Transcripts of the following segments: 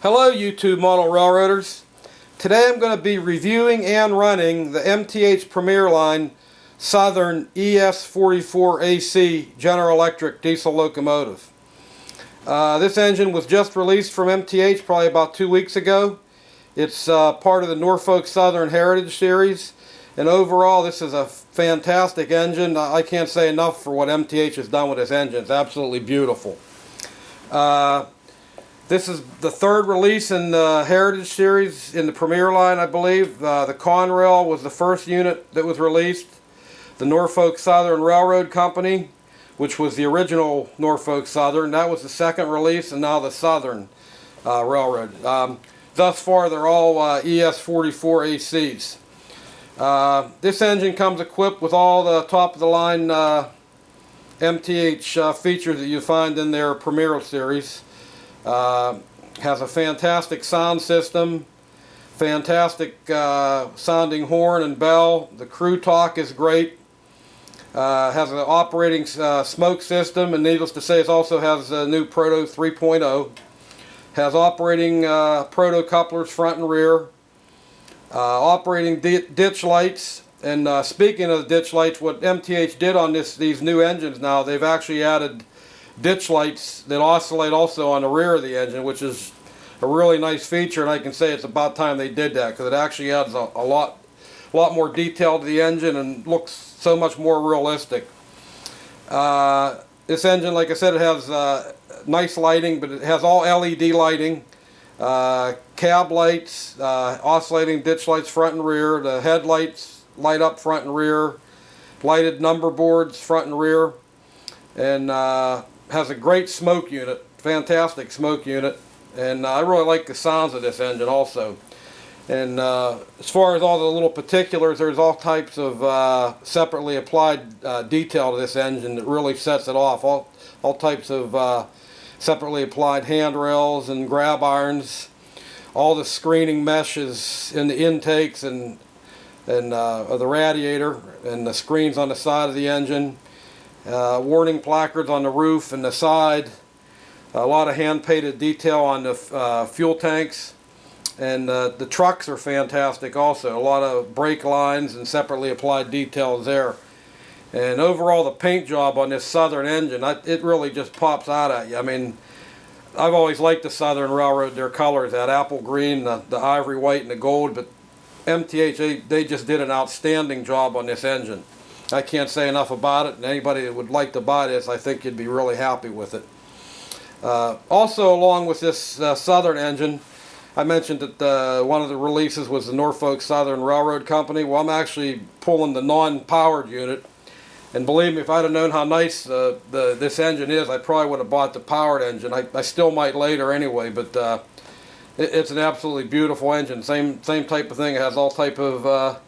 Hello YouTube model railroaders. Today I'm going to be reviewing and running the MTH Premier Line Southern ES44AC General Electric diesel locomotive. This engine was just released from MTH probably about 2 weeks ago. It's part of the Norfolk Southern Heritage Series, and overall this is a fantastic engine. I can't say enough for what MTH has done with this engine. It's absolutely beautiful. This is the third release in the Heritage Series in the Premier Line, I believe. The Conrail was the first unit that was released. The Norfolk Southern Railroad Company, which was the original Norfolk Southern, that was the second release, and now the Southern Railroad. Thus far, they're all ES44ACs. This engine comes equipped with all the top-of-the-line MTH features that you find in their Premier Series. Has a fantastic sound system, fantastic sounding horn and bell. The crew talk is great. Has an operating smoke system, and needless to say, it also has a new Proto 3.0. Has operating proto couplers front and rear. Operating ditch lights. And speaking of the ditch lights, what MTH did on these new engines now, they've actually added ditch lights that oscillate also on the rear of the engine, which is a really nice feature, and I can say it's about time they did that, because it actually adds a lot more detail to the engine and looks so much more realistic. This engine, like I said, it has nice lighting, but it has all LED lighting, cab lights, oscillating ditch lights front and rear, the headlights light up front and rear, lighted number boards front and rear, and has a great smoke unit, fantastic smoke unit, and I really like the sounds of this engine also. And as far as all the little particulars, there's all types of separately applied detail to this engine that really sets it off. All types of separately applied handrails and grab irons, all the screening meshes in the intakes and of the radiator, and the screens on the side of the engine. Warning placards on the roof and the side, a lot of hand-painted detail on the fuel tanks, and the trucks are fantastic also. A lot of brake lines and separately applied details there. And overall, the paint job on this Southern engine, it really just pops out at you. I mean, I've always liked the Southern Railroad, their colors, that apple green, the ivory white, and the gold, but MTH, they just did an outstanding job on this engine. I can't say enough about it, and anybody that would like to buy this, I think you'd be really happy with it. Also, along with this Southern engine, I mentioned that one of the releases was the Norfolk Southern Railroad Company. Well, I'm actually pulling the non-powered unit, and believe me, if I'd have known how nice this engine is, I probably would have bought the powered engine. I still might later anyway, but it's an absolutely beautiful engine. Same type of thing. It has all type of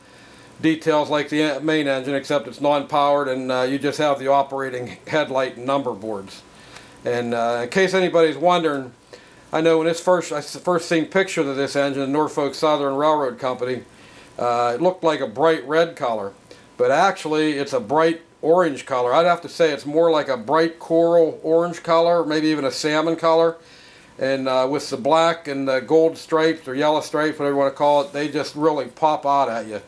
details like the main engine, except it's non-powered, and you just have the operating headlight and number boards. And in case anybody's wondering, I know when I first seen pictures of this engine, the Norfolk Southern Railroad Company, it looked like a bright red color, but actually it's a bright orange color. I'd have to say it's more like a bright coral orange color, maybe even a salmon color. And with the black and the gold stripes or yellow stripes, whatever you want to call it, they just really pop out at you.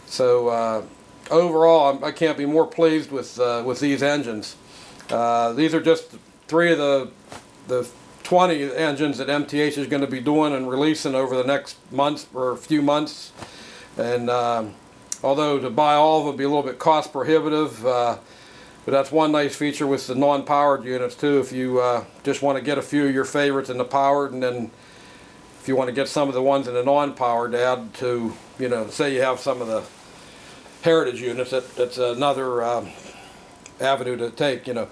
So overall, I can't be more pleased with these engines. These are just three of the 20 engines that MTH is going to be doing and releasing over the next month or a few months. And although to buy all of them would be a little bit cost prohibitive, but that's one nice feature with the non-powered units too. If you just want to get a few of your favorites in the powered, and then if you want to get some of the ones in the non-powered to add to, you know, say you have some of the Heritage units, that's another avenue to take, you know.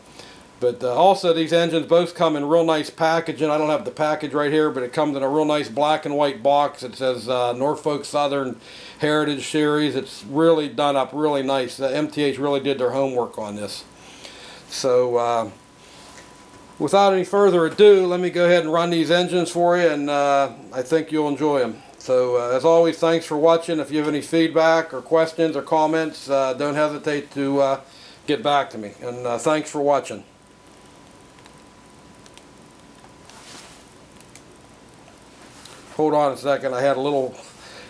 But also these engines both come in real nice packaging. I don't have the package right here, but it comes in a real nice black and white box. It says Norfolk Southern Heritage Series. It's really done up really nice. MTH really did their homework on this. So without any further ado, let me go ahead and run these engines for you, and I think you'll enjoy them. So as always, thanks for watching. If you have any feedback or questions or comments, don't hesitate to get back to me. And thanks for watching. Hold on a second. I had a little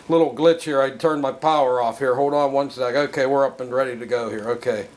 glitch here. I turned my power off here. Hold on one sec. Okay, we're up and ready to go here. Okay.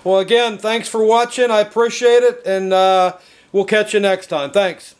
Well, again, thanks for watching. I appreciate it, and we'll catch you next time. Thanks.